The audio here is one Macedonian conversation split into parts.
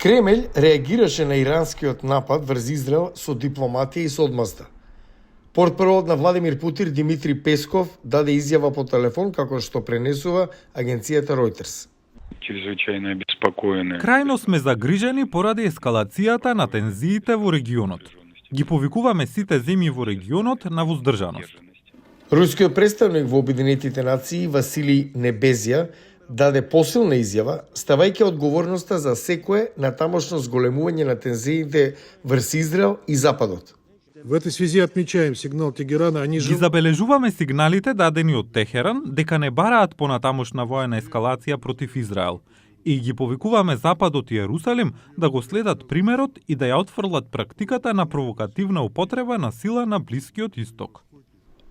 Кремљ реагираше на иранскиот напад врз Израел со дипломатија и со одмазда. Портпаролот на Владимир Путин Димитри Песков даде изјава по телефон како што пренесува агенцијата Reuters. Чрезвичајно обеспокоени. Крајно сме загрижени поради ескалацијата на тензиите во регионот. Ги повикуваме сите земји во регионот на воздржаност. Рускиот представник во Обединетите нации Василий Небезија даде посилна изјава, ставајќи одговорноста за секое на тамошно зголемување на тензиите врз Израел и Западот. В этой связи отмечаем сигнал Тегерана, они Ги забележуваме сигналите дадени од Техеран дека не бараат понатамошна воена ескалација против Израел и ги повикуваме Западот и Јерусалим да го следат примерот и да ја отфрлат практиката на провокативна употреба на сила на Блискиот Исток.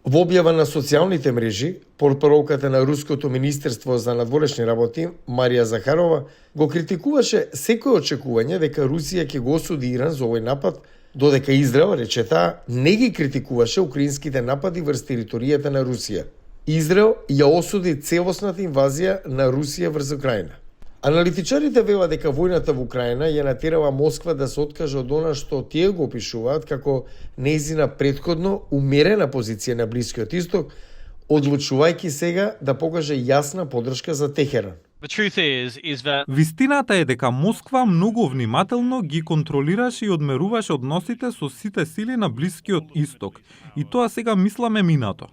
Во објава на социјалните мрежи, портпаролката на Руското министерство за надворешни работи Марија Захарова го критикуваше секој очекување дека Русија ќе го осуди Иран за овој напад, додека Израел, рече таа, не ги критикуваше украинските напади врз територијата на Русија. Израел ја осуди целосната инвазија на Русија врз Украина. Аналитичарите велат дека војната во Украина ја натерала Москва да се откаже од она што тие го опишуваат како нејзина претходно умерена позиција на Блискиот Исток, одлучувајќи сега да покаже јасна подршка за Техеран. Вистината е дека Москва многу внимателно ги контролираше и одмеруваше односите со сите сили на Блискиот Исток, и тоа сега мисламе минато.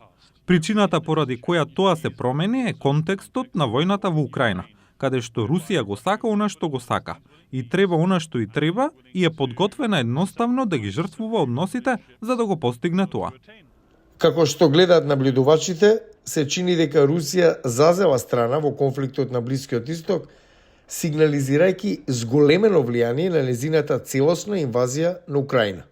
Причината поради која тоа се промени е контекстот на војната во Украина, каде што Русија го сака она што го сака, и треба она што и треба, и е подготвена едноставно да ги жртвува односите за да го постигне тоа. Како што гледаат наблюдувачите, се чини дека Русија зазела страна во конфликтот на Блискиот Исток, сигнализирајќи зголемено влијание на незината целосна инвазија на Украина.